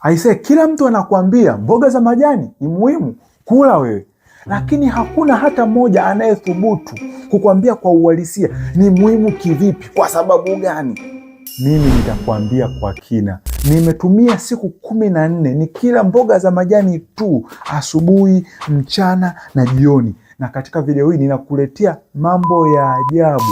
Aisee, kila mtu anakuambia mboga za majani ni muhimu, kula wewe. Lakini hakuna hata mmoja anayethubutu kukwambia kwa uhalisia ni muhimu kivipi, kwa sababu gani? Mimi nitakwambia kwa kina. Nimetumia siku 14 nikila mboga za majani tu, asubuhi, mchana na jioni. Na katika video hii ninakuletea mambo ya ajabu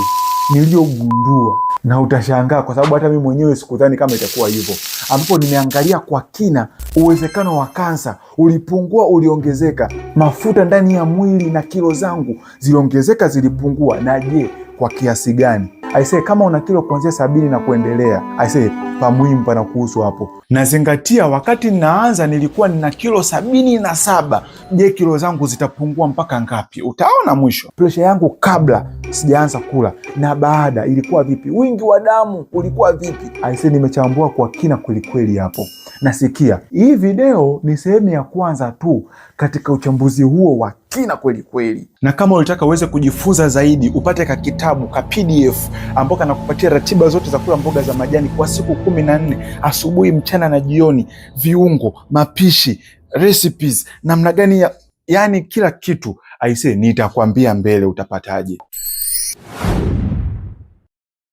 niliyogundua, na utashangaa kwa sababu hata mimi mwenyewe sikudhani kama itakuwa hivyo, ambapo nimeangalia kwa kina uwezekano wa kansa ulipungua, uliongezeka, mafuta ndani ya mwili na kilo zangu ziliongezeka, zilipungua, na je, kwa kiasi gani? Aisee, kama una kilo kuanzia 70 na kuendelea, aisee, pamuhimu pana kuhusu hapo. Nazingatia wakati ninaanza nilikuwa nina kilo 77. Je, kilo zangu zitapungua mpaka ngapi? Utaona mwisho. Presha yangu kabla sijaanza kula na baada ilikuwa vipi? Wingi wa damu ulikuwa vipi? Aisee, nimechambua kwa kina kwelikweli hapo. Nasikia hii video ni sehemu ya kwanza tu katika uchambuzi huo wa kina kweli kweli. Na kama unataka uweze kujifunza zaidi, upate ka kitabu ka PDF ambako kanakupatia ratiba zote za kula mboga za majani kwa siku 14, asubuhi, mchana na jioni, viungo, mapishi, recipes, namna gani yani kila kitu. Aisee, nitakwambia mbele utapataje.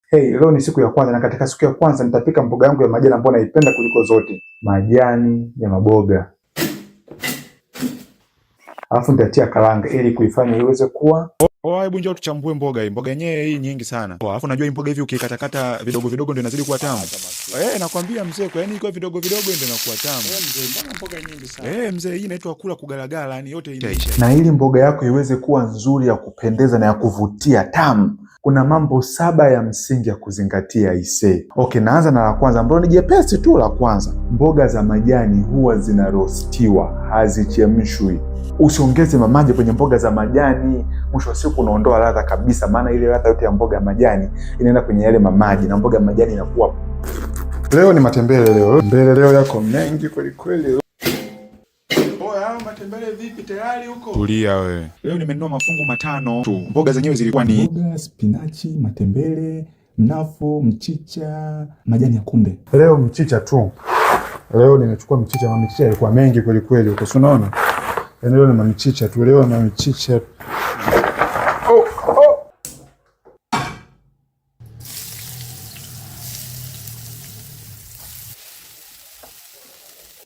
Hey, leo ni siku ya kwanza, na katika siku ya kwanza nitapika mboga yangu ya majani ambayo naipenda kuliko zote, majani ya maboga. Alafu nitatia karanga ili kuifanya iweze kuwa. Hebu njoo tuchambue mboga hii. Mboga yenyewe hii nyingi sana. Alafu unajua hii mboga hivi ukikatakata vidogo vidogo ndio inazidi kuwa tamu. Nakwambia mzee, kwa yani iko vidogo vidogo ndio inakuwa tamu. Mzee, mbona mboga nyingi sana? Mzee, hii inaitwa kula kugaragara, yani yote inaisha. Na ili mboga yako iweze kuwa nzuri, ya kupendeza na ya kuvutia, tamu, kuna mambo 7 ya msingi ya kuzingatia aisee. Okay, naanza na la kwanza ambalo ni jepesi tu. La kwanza, mboga za majani huwa zinarostiwa, hazichemshwi. Usiongeze maji kwenye mboga za majani, mwisho wa siku unaondoa ladha kabisa, maana ile ladha yote ya mboga ya majani inaenda kwenye yale maji na mboga ya majani inakuwa. Leo ni matembele leo. Mbele leo yako mengi kweli kweli. Matembele vipi, tayari huko? Tulia wewe. Leo nimenunua mafungu 5 tu. Mboga zenyewe zilikuwa ni mboga, spinachi, matembele, mnafu, mchicha, majani ya kunde. Leo mchicha tu. Leo nimechukua mchicha, mchicha ilikuwa mengi kweli kweli huko. Unaona? Leo ni mchicha tu, leo na mchicha.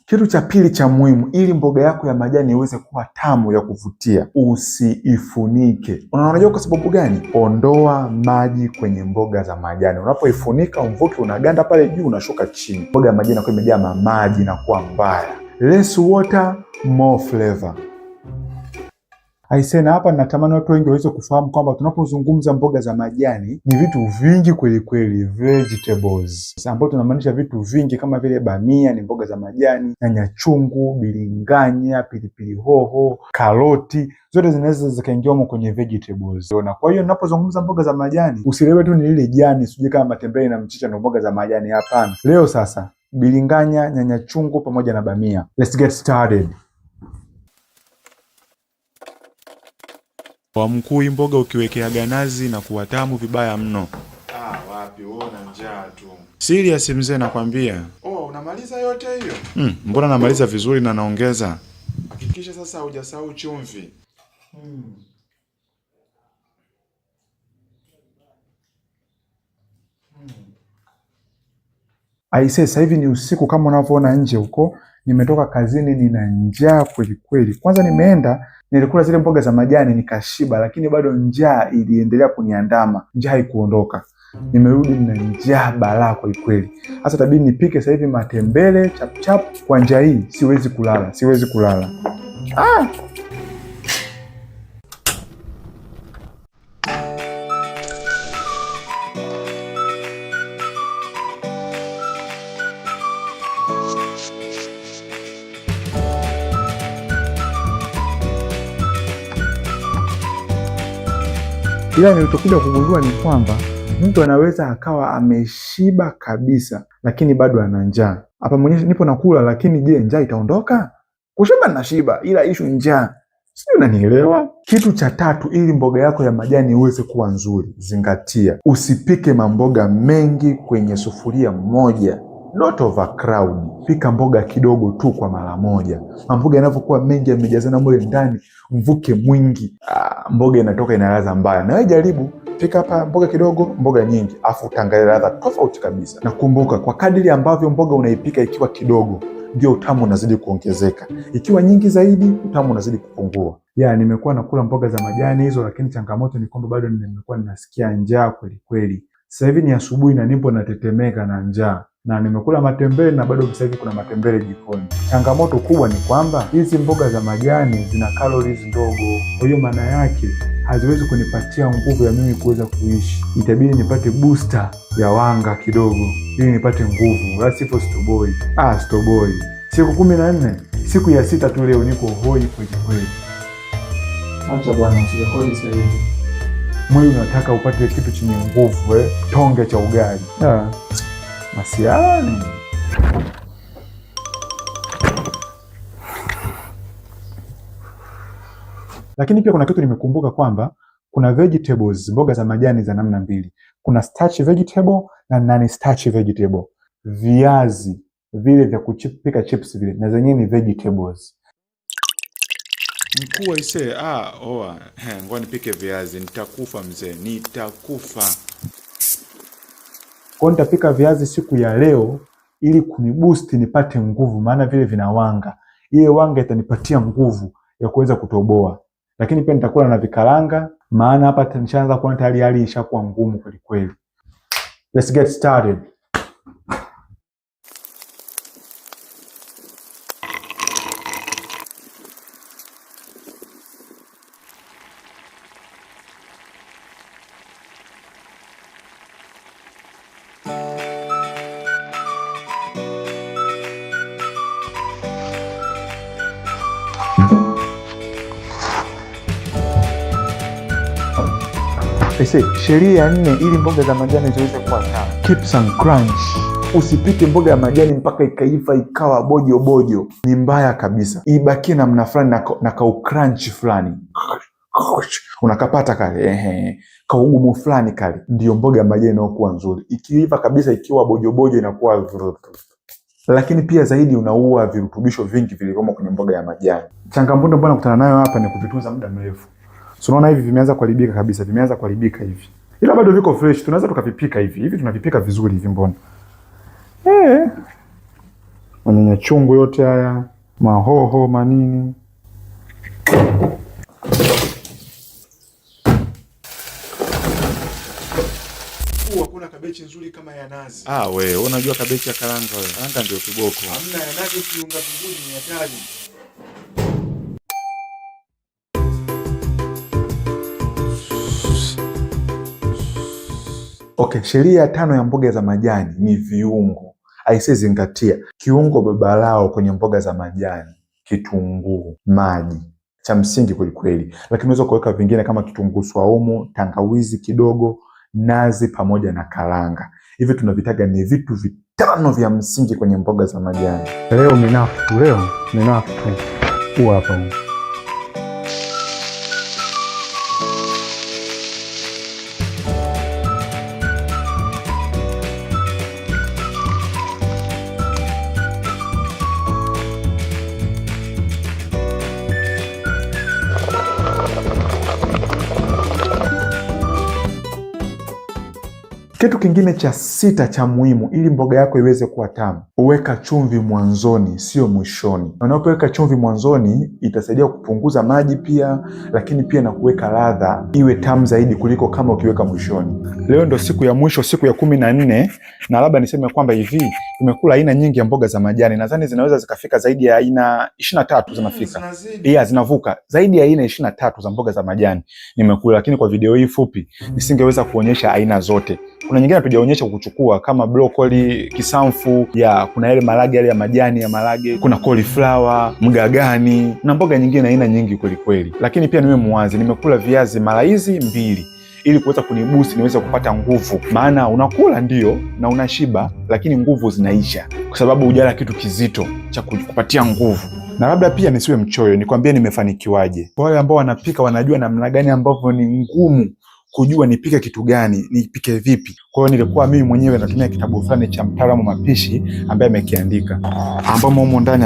Kitu cha pili cha muhimu, ili mboga yako ya majani iweze kuwa tamu ya kuvutia, usiifunike. Unajua kwa sababu gani? Ondoa maji kwenye mboga za majani. Unapoifunika, mvuke unaganda pale juu, unashuka chini. Mboga ya majani inakuwa imejaa maji na kuwa mbaya. Less water, more flavor. Aisee, na hapa natamani watu wengi waweze kufahamu kwamba tunapozungumza mboga za majani ni vitu vingi kweli kweli, vegetables, ambapo tunamaanisha vitu vingi kama vile bamia ni mboga za majani, nyanya chungu, bilinganya, pilipili hoho, karoti, zote zinaweza zikaingia kwenye vegetables. Na kwa hiyo ninapozungumza mboga za majani, usielewe tu ni ile jani, sije kama matembele na mchicha ndio mboga za majani, hapana. Leo sasa bilinganya, nyanya chungu pamoja na bamia. Let's get started. Kwa mkuu, mboga ukiwekea ganazi na kuwa tamu vibaya mno. Wapi, wewe una njaa tu. Serious mzee, nakwambia. Unamaliza yote hiyo? Mbona namaliza vizuri na naongeza. Hakikisha sasa hujasahau chumvi. Aisee, sasa hivi ni usiku kama unavyoona nje huko. Nimetoka kazini, nina njaa kweli kweli. Kwanza nilikula zile mboga za majani nikashiba, lakini bado njaa iliendelea kuniandama. Njaa haikuondoka. Nimerudi nina njaa balaa kweli kweli. Sasa tabidi nipike sasa hivi matembele chap chap. Kwa njaa hii siwezi kulala. Ila nilichokuja kugundua ni kwamba mtu anaweza akawa ameshiba kabisa lakini bado ana njaa. Hapa mwenyewe nipo nakula, lakini je, njaa itaondoka? Kushiba na shiba, ila issue njaa. Sio, unanielewa? Kitu cha tatu, ili mboga yako ya majani iweze kuwa nzuri, zingatia, usipike mamboga mengi kwenye sufuria moja. not overcrowd. Pika mboga kidogo tu kwa mara moja. Mboga yanavyokuwa mengi yamejazana mle ndani, mvuke mwingi, mboga inatoka ina ladha mbaya. Na wewe jaribu, pika hapa mboga kidogo, mboga nyingi, afu utangalia ladha tofauti kabisa. Na kumbuka, kwa kadiri ambavyo mboga unaipika ikiwa kidogo, ndio utamu unazidi kuongezeka. Ikiwa nyingi zaidi, utamu unazidi kupungua. Nimekuwa nakula mboga za majani hizo, lakini changamoto ni kwamba bado nimekuwa ninasikia njaa kweli kweli. Sasa hivi ni asubuhi na nipo natetemeka na njaa. Na nimekula matembele na bado sasa hivi kuna matembele jikoni. Changamoto kubwa ni kwamba hizi mboga za majani zina calories ndogo. Kwa hiyo maana yake haziwezi kunipatia nguvu ya mimi kuweza kuishi. Itabidi nipate booster ya wanga kidogo ili nipate nguvu. La sivyo stoboi. Stoboi. Siku 14, siku ya 6 tu leo niko hoi kweli kweli. Acha bwana, usirekodi sasa hivi. Mwili unataka upate kitu chenye nguvu, tonge cha ugali. Masiani. Lakini pia kuna kitu nimekumbuka kwamba kuna vegetables, mboga za majani za namna mbili. Kuna starch vegetable na non-starch vegetable. Viazi vile vya kupika chips vile na zenyewe ni vegetables. Mkuu aisee, ngoja nipike viazi, nitakufa mzee, nitakufa. Kwa nitapika viazi siku ya leo ili kuniboost nipate nguvu, maana vile vina wanga. Ile wanga itanipatia nguvu ya kuweza kutoboa. Lakini pia nitakula na vikaranga, maana hapa nishaanza kuona tayari hali ishakuwa ngumu kweli kweli. Let's get started. Sheria ya 4 ili mboga za majani ziweze kuwa tamu. Keep some crunch. Usipike mboga ya majani mpaka ikaiva ikawa bojo bojo. Ni mbaya kabisa. Ibakie namna fulani na ka crunch fulani. Unakapata kale. Ka ugumu fulani kale. Ndio mboga ya majani inakuwa nzuri. Ikiiva kabisa ikiwa bojo bojo inakuwa lakini pia zaidi unaua virutubisho vingi vilivyomo kwenye mboga ya majani. Changamoto ambayo nakutana nayo hapa ni kuvitunza muda mrefu. So unaona hivi vimeanza kuharibika kabisa, vimeanza kuharibika hivi. Ila bado viko fresh, tunaweza tukavipika hivi. Hivi tunavipika vizuri hivi mbona. Manyanya chungu yote haya, mahoho, manini. Hakuna kabechi nzuri kama ya nazi. Wewe unajua kabechi ya karanga wewe. Karanga ndio kiboko. Hamna ya nazi kiunga vizuri ni hatari. Sheria ya 5 ya mboga za majani ni viungo. Zingatia. Kiungo babalao kwenye mboga za majani, kitunguu, maji. Cha msingi kweli kweli. Lakini unaweza kuweka vingine kama kitunguu swaumu, tangawizi kidogo, nazi pamoja na karanga. Hivi tunavitaga ni vitu 5 vya msingi kwenye mboga za majani. Leo minafu tu. Hapa. Kitu kingine cha 6 cha muhimu ili mboga yako iweze kuwa tamu, uweka chumvi mwanzoni, sio mwishoni. Unapoweka chumvi mwanzoni itasaidia kupunguza maji pia, lakini pia na kuweka ladha iwe tamu zaidi kuliko kama ukiweka mwishoni. Leo ndo siku ya mwisho, siku ya 14, na labda niseme kwamba hivi tumekula aina nyingi ya mboga za majani. Nadhani zinaweza zikafika zaidi ya aina 23 zinafika. Zinavuka zaidi ya aina 23 za mboga za majani nimekula, lakini kwa video hii fupi nisingeweza kuonyesha aina zote. Kuna nyingine tujaonyesha kuchukua kama broccoli, kisamfu, kuna yale marage yale ya majani ya marage, kuna cauliflower, mgagani na mboga nyingine aina nyingi kweli kweli. Lakini pia niwe muwazi, nimekula viazi mara hizi 2 ili kuweza kunibusi niweze kupata nguvu. Maana unakula ndio na unashiba, lakini nguvu zinaisha kwa sababu hujala kitu kizito cha kukupatia nguvu. Na labda pia nisiwe mchoyo, nikwambie nimefanikiwaje. Wale ambao wanapika wanajua namna gani ambavyo ni ngumu kujua nipike kitu gani, nipike vipi. Kwa hiyo nilikuwa mimi mwenyewe natumia kitabu fulani cha mtaalamu mapishi ambaye amekiandika, ambamo humo ndani